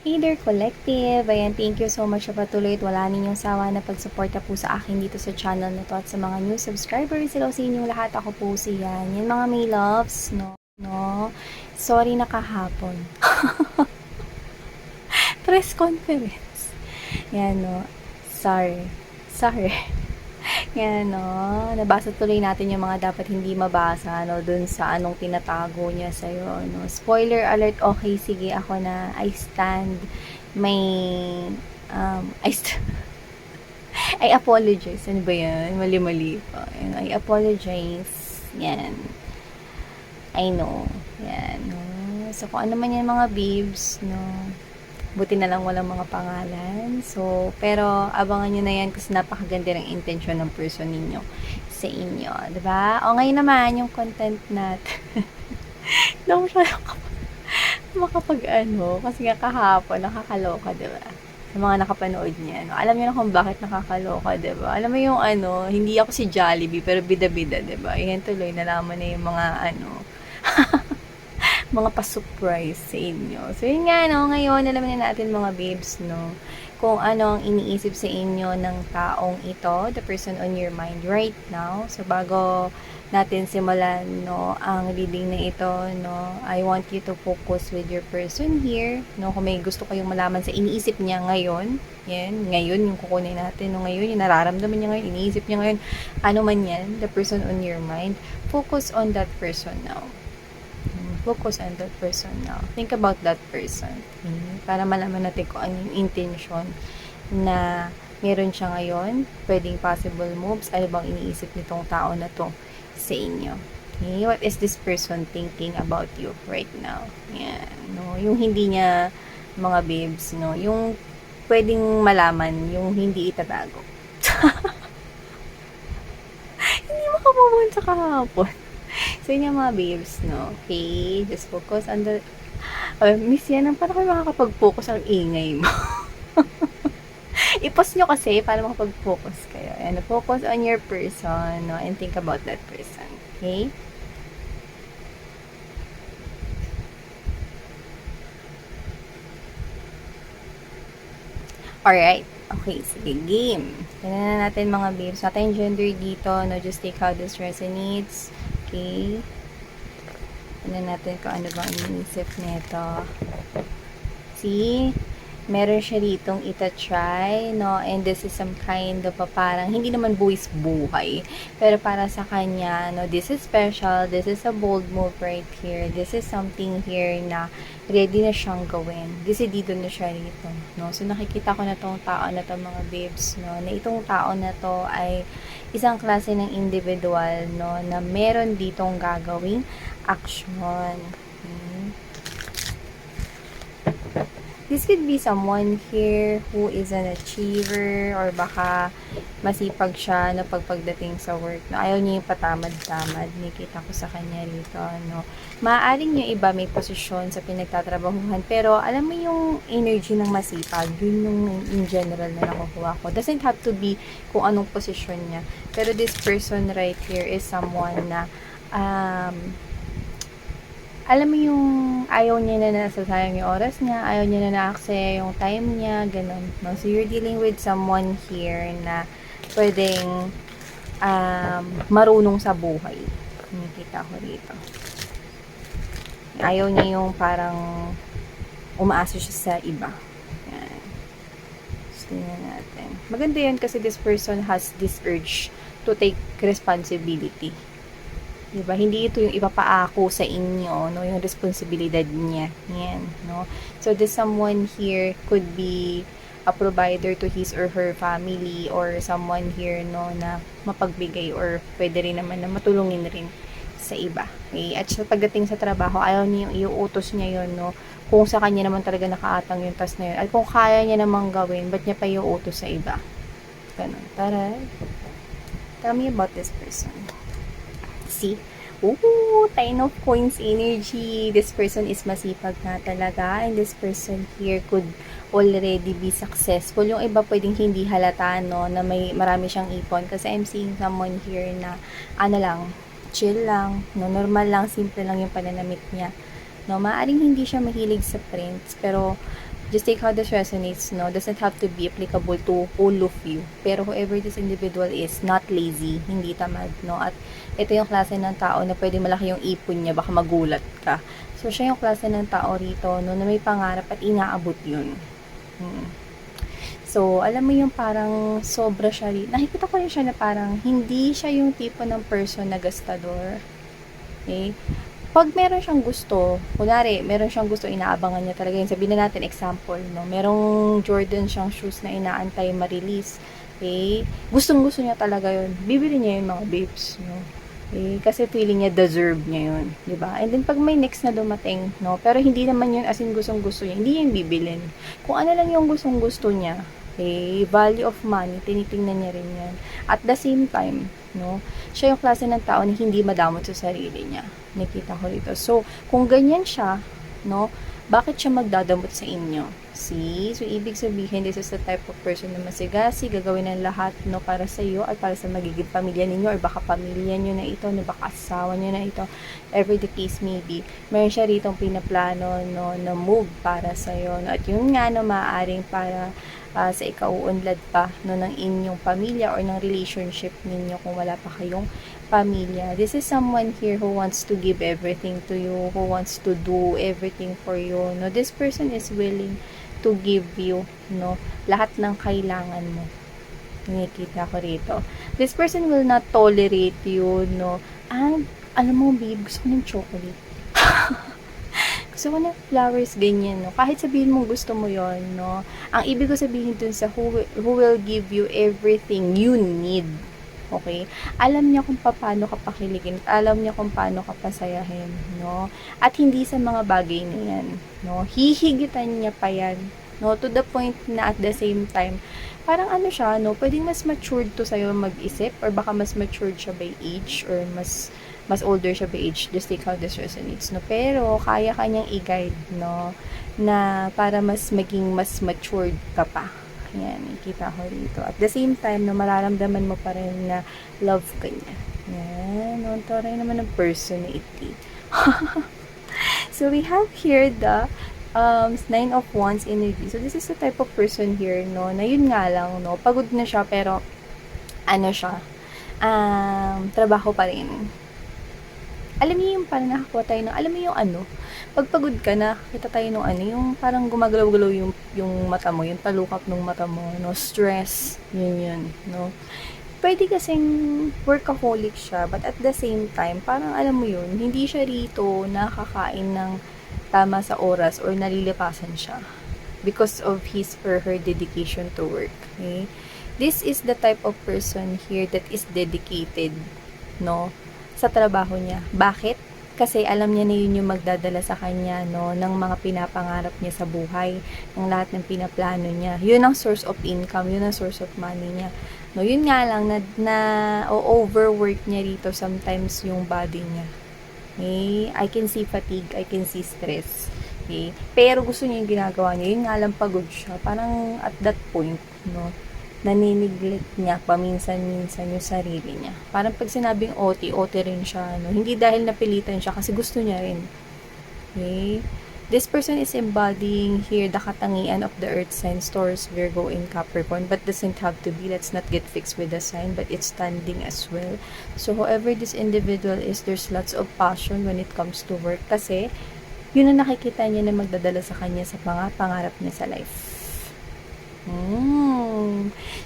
Hey there, Collective! Ayan, thank you so much sa patuloy at wala ninyong sawa na pagsuporta po sa akin dito sa channel na to at sa mga new subscribers. Hello sa inyong lahat. Ako po si Yan. Yan mga may loves, no? Sorry na kahapon. Press conference. Yan, no? Sorry. Yan, no? Nabasa tuloy natin yung mga dapat hindi mabasa, no? Dun sa anong tinatago niya sa'yo, no? Spoiler alert, okay, sige, ako na. I stand. May, I stand. I apologize. Ano ba yan? Mali-mali pa. I apologize. Yan. I know. Yan, no? So, kung ano man yan mga babes, no? Buti na lang walang mga pangalan. So, pero abangan nyo na yan kasi napakaganda ng intention ng person ninyo sa inyo. Diba? O ngayon naman, yung content natin. Lang siya makapag-ano. Kasi nga kahapon, nakakaloka, diba? Sa mga nakapanood niya. No? Alam niyo na kung bakit nakakaloka, diba? Alam mo yung ano, hindi ako si Jollibee, pero bida-bida, diba? Yan tuloy, nalaman na yung mga ano, mga pa-surprise sa inyo. So, yun nga, no, ngayon, alam na natin mga babes, no, kung ano ang iniisip sa inyo ng taong ito, the person on your mind right now. So, bago natin simulan, no, ang reading na ito, no, I want you to focus with your person here, no, kung may gusto kayong malaman sa iniisip niya ngayon, yan, ngayon, yung kukunin natin, no, ngayon, yung nararamdaman niya ngayon, iniisip niya ngayon, ano man yan, the person on your mind, focus on that person now. Focus on that person now. Think about that person. Para malaman natin kung ano yung intention na meron siya ngayon. Pwedeng possible moves. Ano bang iniisip nitong tao na to sa inyo? Okay? What is this person thinking about you right now? Yan. No? Yung hindi niya mga babes, no? Yung pwedeng malaman, yung hindi itatago. Hindi makapamunta sa kahapon. So, yun yung mga babes, no? Okay, just focus on the... miss yan, parang kayo makakapag-focus ang ingay mo. I-pause nyo kasi para makapag-focus kayo. And focus on your person, no? And think about that person. Okay? Alright. Okay, sige, game. Tignan na natin mga babes. Wala tayong gender dito, no? Just take how this resonates. Okay. Tignan natin kung ano bang iniisip nito. See? Meron siya ditong ita-try, no? And this is some kind of parang, hindi naman buwis buhay. Pero para sa kanya, no? This is special. This is a bold move right here. This is something here na ready na siyang gawin. Decidido na siya rito, no? So, nakikita ko na tong tao na to, mga babes, no? Na itong tao na to ay isang klase ng individual, no? Na meron ditong gagawing action. This could be someone here who is an achiever or baka masipag siya na pagdating sa work. No? Ayaw niya yung patamad-tamad. Nakita ko sa kanya rito. No? Maaaring yung iba may posisyon sa pinagtatrabahuhan. Pero alam mo yung energy ng masipag. Yun yung in general na nakukuha ko. Doesn't have to be kung anong posisyon niya. Pero this person right here is someone na alam mo yung ayaw niya na nasasayang yung oras niya, ayaw niya na na-aksaya yung time niya, ganun. No? So, you're dealing with someone here na pwedeng marunong sa buhay. Nakikita ko dito. Ayaw niya yung parang umaasa siya sa iba. Yan. So, tingnan natin. Maganda yun kasi this person has this urge to take responsibility. Diba? Hindi ito yung ipapaako sa inyo, no? Yung responsibilidad niya. Yan, no? So, this someone here could be a provider to his or her family or someone here, no, na mapagbigay or pwede rin naman na matulungin rin sa iba. Okay? At sa pagdating sa trabaho, ayaw niya yung iuutos niya yun, no? Kung sa kanya naman talaga nakaatang yung task na yun. At kung kaya niya namang gawin, ba't niya pa iuutos sa iba? Ganun. Tara. Tell me about this person. See? Ooh, 10 of coins energy. This person is masipag na talaga. And this person here could already be successful. Yung iba pwedeng hindi halata, no, na may marami siyang ipon. Kasi I'm seeing someone here na, ano lang, chill lang, no, normal lang, simple lang yung pananamit niya. No, maaring hindi siya mahilig sa prints, pero just take how this resonates, no? Doesn't have to be applicable to all of you. Pero whoever this individual is, not lazy, hindi tamad, no? At ito yung klase ng tao na pwede malaki yung ipon niya, baka magulat ka. So, siya yung klase ng tao rito, no, na may pangarap at inaabot yun. So, alam mo yung parang sobra siya rin. Nakikita ko rin siya na parang hindi siya yung tipo ng person na gastador. Okay? Pag meron siyang gusto, kunwari, meron siyang gusto, inaabangan niya talaga yun. Sabihin na natin, example, no? Merong Jordan siyang shoes na inaantay ma-release. Okay? Gustong-gusto niya talaga yun. Bibili niya yung mga babes, no? Okay? Kasi feeling niya, deserve niya yun. Diba? And then, pag may next na dumating, no? Pero hindi naman yun as in gustong-gusto niya. Hindi yun bibilin. Kung ano lang yung gustong-gusto niya, okay, value of money, tinitingnan niya rin yan. At the same time, no, siya yung klase ng tao na hindi madamot sa sarili niya. Nakita ko rito. So, kung ganyan siya, no, bakit siya magdadamot sa inyo? See? So, ibig sabihin, this is the type of person na masigasi, gagawin ng lahat, no, para sa iyo at para sa magiging pamilya ninyo, or baka pamilya nyo na ito, no, baka asawa nyo na ito, every the case may be. Meron siya rito pinaplano, no, na move para sa iyo, no, at yun nga, no, maaaring para sa ikauunlad pa, no, ng inyong pamilya or ng relationship ninyo kung wala pa kayong pamilya. This is someone here who wants to give everything to you, who wants to do everything for you. No, this person is willing to give you, no, lahat ng kailangan mo. Nakikita ko rito. This person will not tolerate you, no. Alam mo, babe, gusto ko ng chocolate. Gusto ko ng flowers, ganyan, no? Kahit sabihin mo gusto mo yon, no? Ang ibig ko sabihin dun sa who will give you everything you need. Okay? Alam niya kung paano ka pakiligin. Alam niya kung paano ka pasayahin, no? At hindi sa mga bagay na yan, no? Hihigitan niya pa yan, no? To the point na at the same time, parang ano siya, no? Pwedeng mas matured to sa'yo mag-isip, or baka mas matured siya by age, or mas older siya by age, just take how this resonates, no? Pero, kaya kanyang i-guide, no? Na para mas maging mas matured ka pa. Yan, nakita ko dito. At the same time, no, mararamdaman mo pa rin na love ka niya. Yan, no? Ito rin naman ng personality. So, we have here the Nine of Wands energy. So, this is the type of person here, no? Na yun nga lang, no? Pagod na siya, pero ano siya? Trabaho pa rin. Alam niyo yung parang nakakuha tayo ng, alam mo yung ano, pagpagod ka na, kita tayo ng ano, yung parang gumagalaw-galaw yung mata mo, yung talukap ng mata mo, no, stress, yun, no. Pwede kasing workaholic siya, but at the same time, parang alam mo yun, hindi siya rito nakakain ng tama sa oras or nalilipasan siya because of his or her dedication to work, okay. This is the type of person here that is dedicated, no, sa trabaho niya. Bakit? Kasi alam niya na yun yung magdadala sa kanya, no, ng mga pinapangarap niya sa buhay, ng lahat ng pinaplano niya. Yun ang source of income, yun ang source of money niya. No, yun nga lang na overwork niya rito sometimes yung body niya. Okay? I can see fatigue, I can see stress. Okay? Pero gusto niya yung ginagawa niya, yun nga lang pagod siya. Parang at that point, no, naniniglect niya paminsan-minsan yung sarili niya. Parang pag sinabing OT rin siya, no? Hindi dahil napilitan siya kasi gusto niya rin. Okay? This person is embodying here the katangian of the earth signs, Taurus, Virgo, and Capricorn, but doesn't have to be. Let's not get fixed with the sign, but it's standing as well. So, whoever this individual is, there's lots of passion when it comes to work kasi yun ang nakikita niya na magdadala sa kanya sa mga pangarap niya sa life.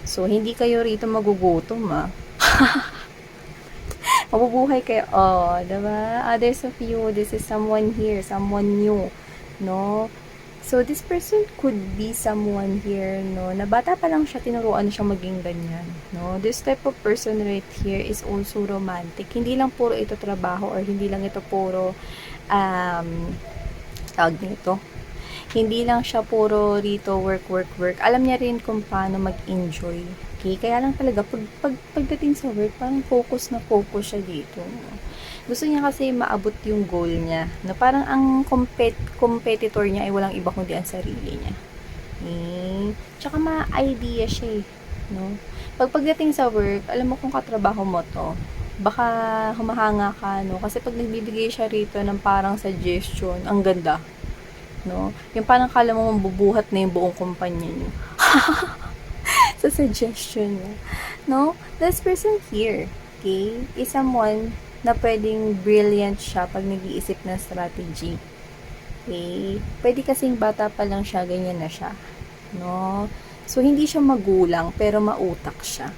So, hindi kayo rito magugutom, mabubuhay kayo. Oh, diba? Others of you, this is someone here, someone new, no? So, this person could be someone here, no? Na bata pa lang siya, tinuruan na siya maging ganyan, no? This type of person right here is also romantic. Hindi lang puro ito trabaho or hindi lang ito puro, tawag nito, hindi lang siya puro rito work. Alam niya rin kung paano mag-enjoy. Okay? Kaya lang talaga, pagdating sa work, parang focus siya dito. Gusto niya kasi maabot yung goal niya. Na parang ang competitor niya ay walang iba kundi ang sarili niya. Okay? Tsaka ma-idea siya, no? Pagdating sa work, alam mo kung katrabaho mo to, baka humahanga ka, no? Kasi pag nagbibigay siya rito ng parang suggestion, ang ganda. no? Yung parang kala mo mabubuhat na yung buong kumpanya niyo. Sa suggestion niya. No? This person here, okay, is someone na pwedeng brilliant siya pag nag-iisip ng strategy. Okay? Pwede kasing bata pa lang siya, ganyan na siya. No? So, hindi siya magulang, pero mautak siya.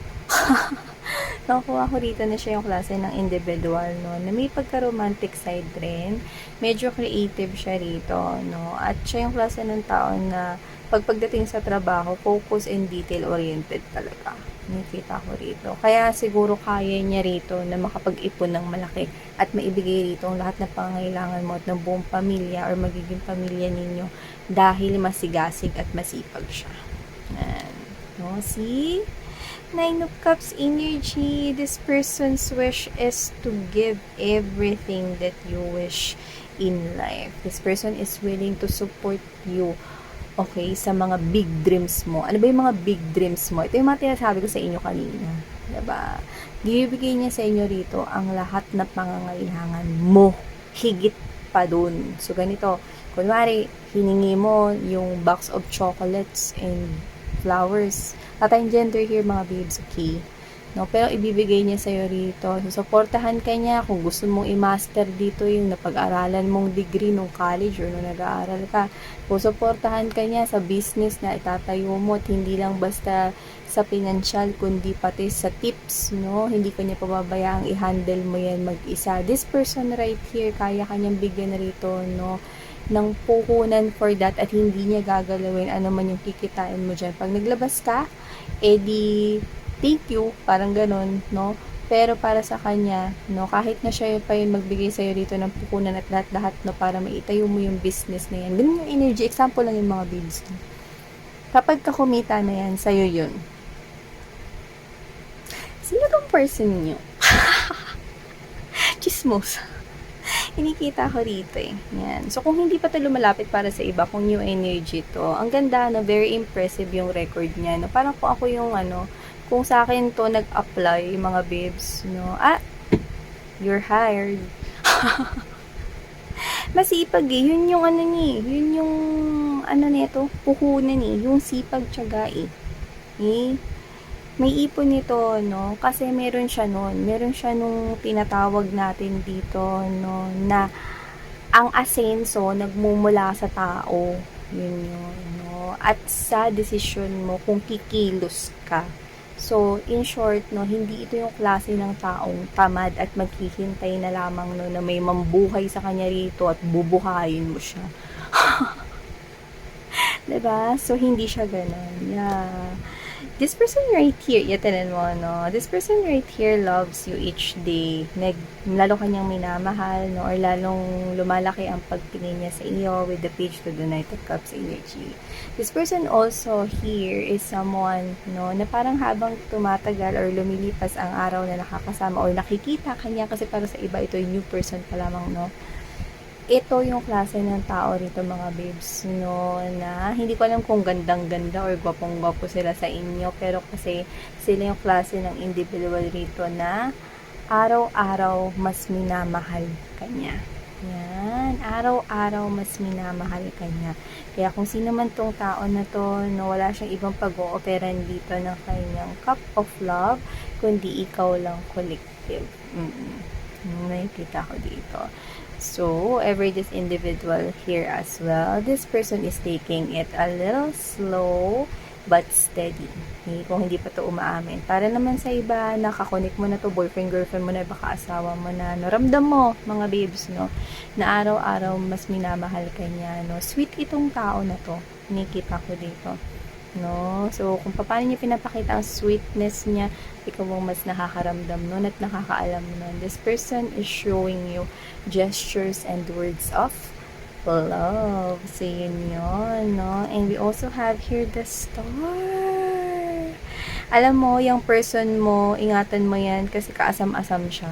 Nakuha ko rito na siya yung klase ng individual, no, na may pagka-romantic side rin. Medyo creative siya rito, no. At siya yung klase ng tao na pagdating sa trabaho, focus and detail-oriented talaga. Nakita ko rito. Kaya siguro kaya niya rito na makapag-ipon ng malaki at maibigay rito ang lahat ng pangangailangan mo at ng buong pamilya or magiging pamilya ninyo dahil masigasig at masipag siya. Yan. No, see? Nine of Cups energy. This person's wish is to give everything that you wish in life. This person is willing to support you, okay, sa mga big dreams mo. Ano ba yung mga big dreams mo? Ito yung mga tinasabi ko sa inyo kanina. Diba? Bibigay niya sa inyo rito ang lahat na pangangailangan mo. Higit pa dun. So, ganito. Kunwari, hiningi mo yung box of chocolates and flowers. Tatayong gender here, mga babes, okay? No, pero ibibigay niya sa'yo rito. So, supportahan ka niya kung gusto mong i-master dito yung napag-aralan mong degree nung college or nung nag-aaral ka. Kung supportahan ka niya sa business na itatayo mo at hindi lang basta sa financial, kundi pati sa tips, no? Hindi ka niya pababayaang i-handle mo yan mag-isa. This person right here, kaya kanyang bigyan rito, no, ng puhunan for that at hindi niya gagalawin ano man yung kikitain mo dyan. Pag naglabas ka, edi thank you, parang ganun, no? Pero para sa kanya, no, kahit na siya pa yung magbigay sa'yo dito ng puhunan at lahat-lahat, no, para maitayo mo yung business na yan. Ganun yung energy. Example lang yung mga babes. No? Kapag kakumita na yan, sa'yo yun. Sino tong person nyo? Chismos. Inikita ko rito eh. Yan. So, kung hindi pa ito lumalapit para sa iba, kung new energy to, ang ganda, no, very impressive yung record niya, no. Parang kung ako yung, kung sa akin to nag-apply, mga babes, no, you're hired. Masipag eh. Yun yung yun yung, nito, puhunan eh. Yung sipag tiyaga eh. Eh, may ipon nito, no? Kasi meron siya nung tinatawag natin dito, no, na ang asenso nagmumula sa tao. Yun, no? At sa desisyon mo kung kikilos ka. So, in short, no, hindi ito yung klase ng taong tamad at maghihintay na lamang, no, na may mambuhay sa kanya rito at bubuhayin mo siya. Diba? So, hindi siya ganun. Yeah. This person right here, yatanan mo, no? This person right here loves you each day. Lalo kanyang minamahal, no? Or lalong lumalaki ang pagtingin niya sa iyo with the page to the Knight of Cups energy. This person also here is someone, no, na parang habang tumatagal or lumilipas ang araw na nakakasama or nakikita kanya, kasi para sa iba ito yung new person pa lamang, no? Ito yung klase ng tao rito, mga babes, no, na hindi ko alam kung gandang-ganda or gwapong-gwapo sila sa inyo, pero kasi sila yung klase ng individual rito na araw-araw mas minamahal kanya. Yan, araw-araw mas minamahal kanya. Kaya kung sino man tong tao na to, no, wala siyang ibang pag-ooperan dito ng kanyang cup of love, kundi ikaw lang collective. Nakikita ko dito. So, every this individual here as well, this person is taking it a little slow but steady. Okay? Kung hindi pa to umaamin. Para naman sa iba, nakakonek mo na to, boyfriend, girlfriend mo na, baka asawa mo na, no? Ramdam mo, mga babes, no? Na araw-araw mas minamahal ka niya, no? Sweet itong tao na to. Nakikita ko dito. No? So, kung paano niya pinapakita ang sweetness niya, ikaw ang mas nakakaramdam nun at nakakaalam nun. This person is showing you gestures and words of love. So, yun yun, no? And we also have here the star. Alam mo, yung person mo, ingatan mo yan kasi kaasam-asam siya.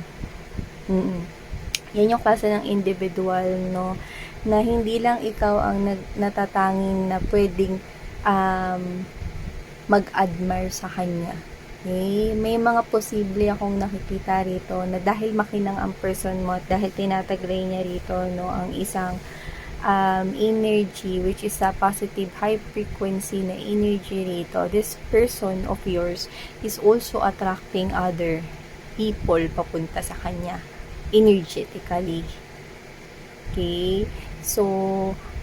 Yan yung klase ng individual, no? Na hindi lang ikaw ang natatanging na pwedeng mag-admire sa kanya. Okay? May mga posible akong nakikita rito na dahil makinang ang person mo at dahil tinataglay niya rito, no, ang isang energy, which is a positive high frequency na energy rito, this person of yours is also attracting other people papunta sa kanya energetically. Okay? So,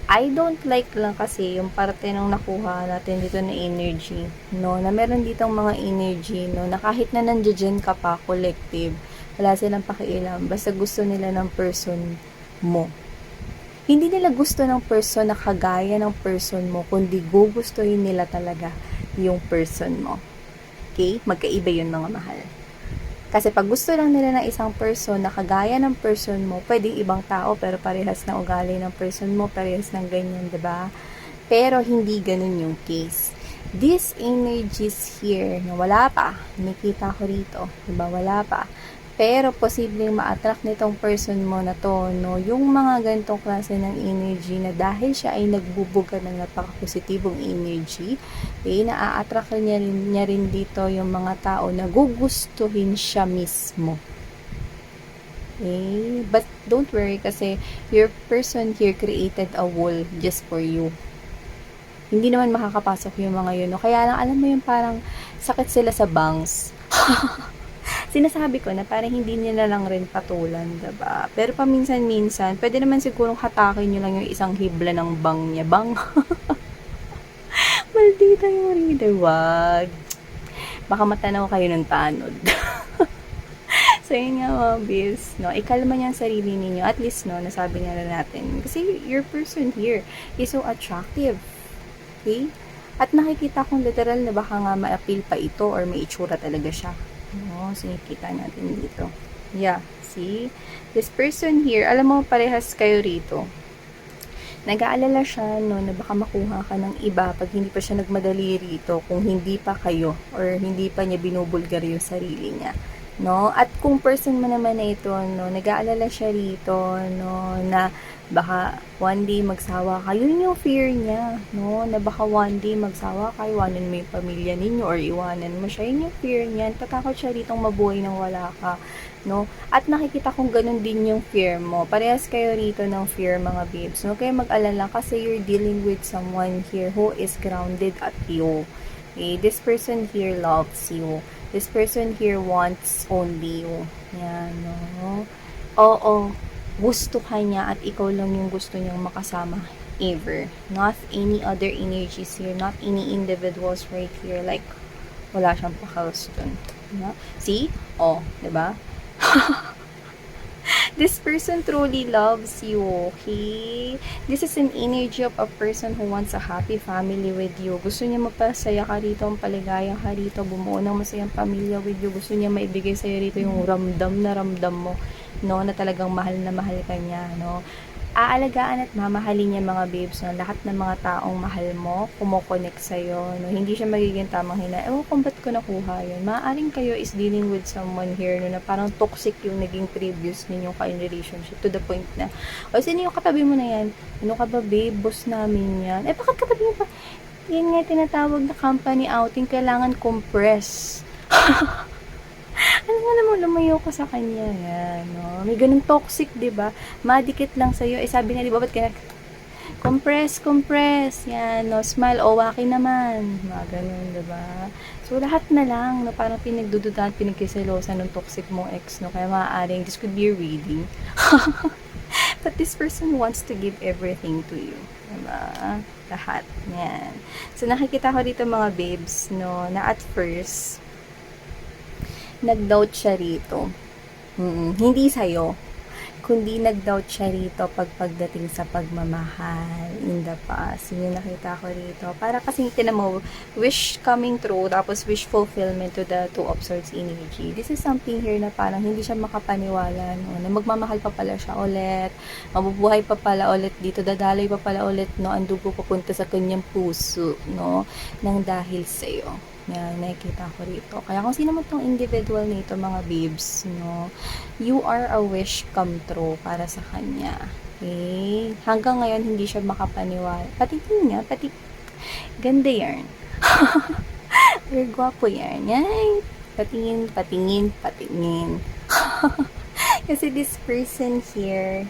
I don't like lang kasi yung parte ng nakuha natin dito na energy, no? Na meron ditong mga energy, no? Na kahit na nandiyan ka pa, collective, wala silang pakialam. Basta gusto nila ng person mo. Hindi nila gusto ng person na kagaya ng person mo, kundi gugustuhin nila talaga yung person mo. Okay? Magkaiba yun, mga mahal. Kasi pag gusto lang nila ng isang person na kagaya ng person mo, pwedeng ibang tao pero parehas na ugali ng person mo, parehas ng ganyan, 'di ba? Pero hindi ganun yung case. These energies here, na wala pa, nakita ko rito, 'di ba? Wala pa. Pero posibleng ma-attract nitong person mo na to, no, yung mga ganitong klase ng energy na dahil siya ay nagbubuga ng napaka-positibong energy, na-attract niya rin dito yung mga tao na gugustuhin siya mismo. Okay? But don't worry kasi your person here created a wall just for you. Hindi naman makakapasok yung mga yun. No? Kaya lang, alam mo yung parang sakit sila sa bangs. Sinasabi ko na parang hindi nila lang rin patulan, diba? Pero paminsan-minsan, pwede naman sigurong hatakin nyo lang yung isang hibla ng bang niya. Bang! Maldita yung reader, wag. Baka matanaw kayo ng tanod. So, yun nga mga babes, no? Ikalma niya ang sarili ninyo. At least, no, nasabi nga na natin. Kasi your person here is so attractive. Okay? At nakikita kong literal na baka nga ma-appeal pa ito or may itsura talaga siya. No, sinikita natin dito. Yeah, see? This person here, alam mo, parehas kayo rito. Nag-aalala siya, no, na baka makuha ka ng iba pag hindi pa siya nagmadali rito, kung hindi pa kayo, or hindi pa niya binubulgar yung sarili niya. No? At kung person mo naman na ito, no, nag-aalala siya rito, no, na baka one day magsawa ka. Yun yung fear niya, no, na baka one day magsawa ka, iwanan mo yung pamilya ninyo, or iwanan mo siya. Yun yung fear niya. Tatakot siya ritong mabuhay nang wala ka, no. At nakikita kong ganun din yung fear mo. Parehas kayo rito ng fear, mga babes. No, kaya mag-alala kasi you're dealing with someone here who is grounded at you. Okay? This person here loves you. This person here wants only you. Yan, no? Oo, gusto ka niya at ikaw lang yung gusto niyang makasama ever. Not any other energies here. Not any individuals right here. Like, wala siyang pakalos dun. No? See? Oh, diba? This person truly loves you, okay? This is an energy of a person who wants a happy family with you. Gusto niya magpasaya ka rito, paligaya ka rito, bumuo ng masayang pamilya with you. Gusto niya maibigay sa'yo rito yung ramdam na ramdam mo, no? Na talagang mahal na mahal ka niya, no? Aalagaan at mamahalin niya, mga babes, no? Lahat ng mga taong mahal mo, kumokonek sa'yo, no? Hindi siya magiging tamang hina. Ewan kung ba't ko nakuha yun. Maaaring kayo is dealing with someone here, no? Na parang toxic yung naging previous ninyong ka-relationship to the point na, o, sino yung katabi mo na yan? Ano ka ba, babe? Boss namin yan. Eh, bakit katabi mo pa? Yan nga tinatawag na company outing. Kailangan compress. Ano nga naman, lumayo ko sa kanya. Yan, no? May ganun toxic, diba? Madikit lang sa'yo. Eh, sabi nga, diba, ba't kaya, compress, yan, no? Smile, o, waki naman. Mga ganun, diba? So, lahat na lang, no? Parang pinagdududahan, pinagkiselosan ng toxic mong ex, no? Kaya maaaring, this could be a reading. But this person wants to give everything to you. Diba? Lahat. Yan. So, nakikita ko dito, mga babes, no? Na at first, nag-doubt siya rito. Hindi sa'yo, kundi nag-doubt siya rito pagdating sa pagmamahal in the past. Yun yung nakita ko rito. Para kasi tinan mo, wish coming true, tapos wish fulfillment to the Two of Swords energy. This is something here na parang hindi siya makapaniwala, no? Na magmamahal pa pala siya ulit, mabubuhay pa pala ulit dito, dadaloy pa pala ulit, no? Ang dugo papunta sa kanyang puso, no? Nang dahil sa'yo. Yan, nakikita ko rito. Kaya kung sino mo tong individual nito, mga babes, no, you are a wish come true para sa kanya. Okay? Hanggang ngayon, hindi siya makapaniwala. Pati niya, pati, ganda yan. Very gwapo yan. Yan. Patingin. Kasi this person here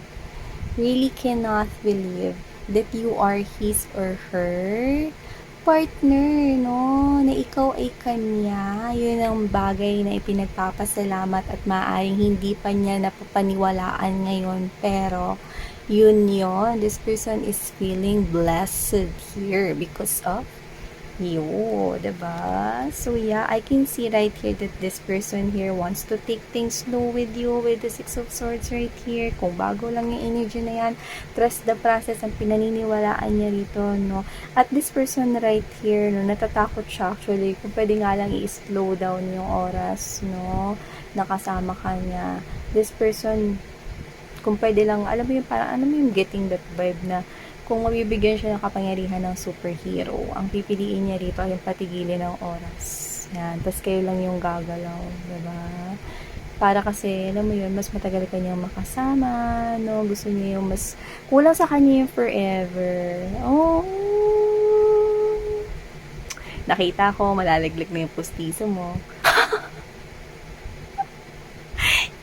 really cannot believe that you are his or her partner, no? Na ikaw ay kanya. Yun ang bagay na ipinagpapasalamat at maaaring hindi pa niya napapaniwalaan ngayon. Pero, yun. This person is feeling blessed here because of you, diba? So yeah, I can see right here that this person here wants to take things slow with you with the Six of Swords right here. Kung bago lang yung energy na yan, trust the process ang pinaniniwalaan niya rito, no? At this person right here, no, natatakot siya actually kung pwede nga lang i-slow down yung oras, no? Nakasama ka niya. This person, kung pwede lang, alam mo yung parang, alam mo yung getting that vibe na kung mabibigyan siya ng kapangyarihan ng superhero, ang pipiliin niya rito ay yung patigilin ng oras. Yan. Tapos kayo lang yung gagalaw. Diba? Para kasi, alam mo yun, mas matagal ka niyang makasama, no? Gusto niya yung mas, kulang sa kanya yung forever. Oh! Nakita ko, malalaglag na yung pustiso mo.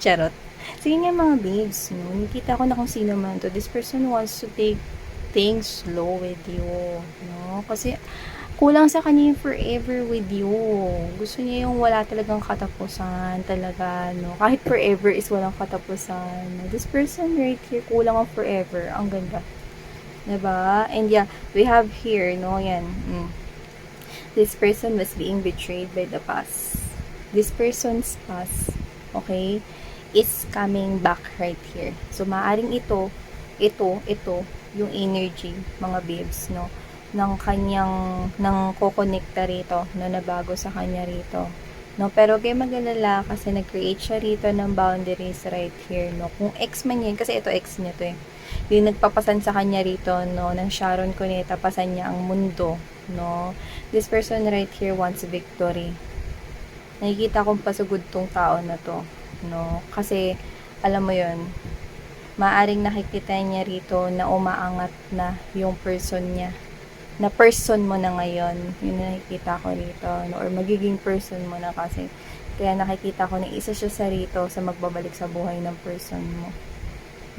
Charot. Sige nga mga babes, no? Nakita ko na kung sino man to. This person wants to take things slow with you, no? Kasi kulang sa kanya yung forever with you. Gusto niya yung wala talagang katapusan talaga, no? Kahit forever is walang katapusan. No? This person right here, kulang ang forever. Ang ganda. Diba? And yeah, we have here, no? Yan. This person was being betrayed by the past. This person's past, okay, is coming back right here. So, maaring ito, yung energy, mga babes, no, ng kanyang, ng kokonekta rito, no, na bago sa kanya rito, no, pero kayo mag-alala kasi nag-create siya rito ng boundaries right here, no, kung ex man yan, kasi ito ex niya to eh, yung nagpapasan sa kanya rito, no, ng Sharon Cuneta, pasan niya ang mundo, no, this person right here wants victory. Nakikita kong pasugod tong tao na to, no, kasi, alam mo yun, maaring nakikita niya rito na umaangat na yung person niya. Na person mo na ngayon. Yun na nakikita ko rito. No? Or magiging person mo na kasi. Kaya nakikita ko na isa siya sa rito sa magbabalik sa buhay ng person mo.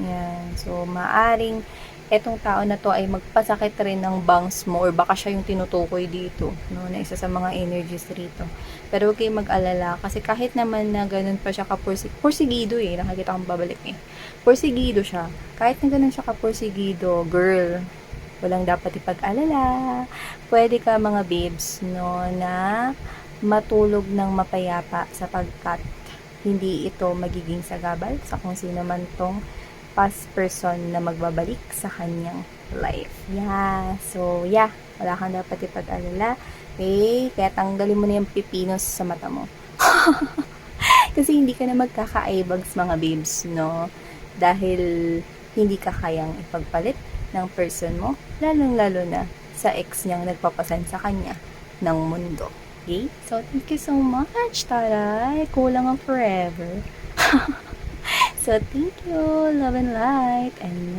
Yan. So, maaring etong tao na to ay magpasakit rin ng bangs mo or baka siya yung tinutukoy dito, no, na isa sa mga energies rito. Pero huwag kayong mag-alala kasi kahit naman na ganun pa siya kapursigido eh, nakikita kong babalik eh. Porsigido siya. Kahit na ganun siya kapursigido, girl, walang dapat ipag-alala. Pwede ka mga babes, no, na matulog ng mapayapa sapagkat hindi ito magiging sagabal sa kung sino man tong past person na magbabalik sa kanyang life. Yeah. So, yeah. Wala kang dapat ipag-alala. Okay? Kaya tanggalin mo na yung pipinos sa mata mo. Kasi hindi ka na magkaka-eyebags mga babes, no? Dahil hindi ka kayang ipagpalit ng person mo, lalong-lalo na sa ex niyang nagpapasan sa kanya ng mundo. Okay? So, thank you so much, taray. Kulang ang forever. So, thank you. Love and light. And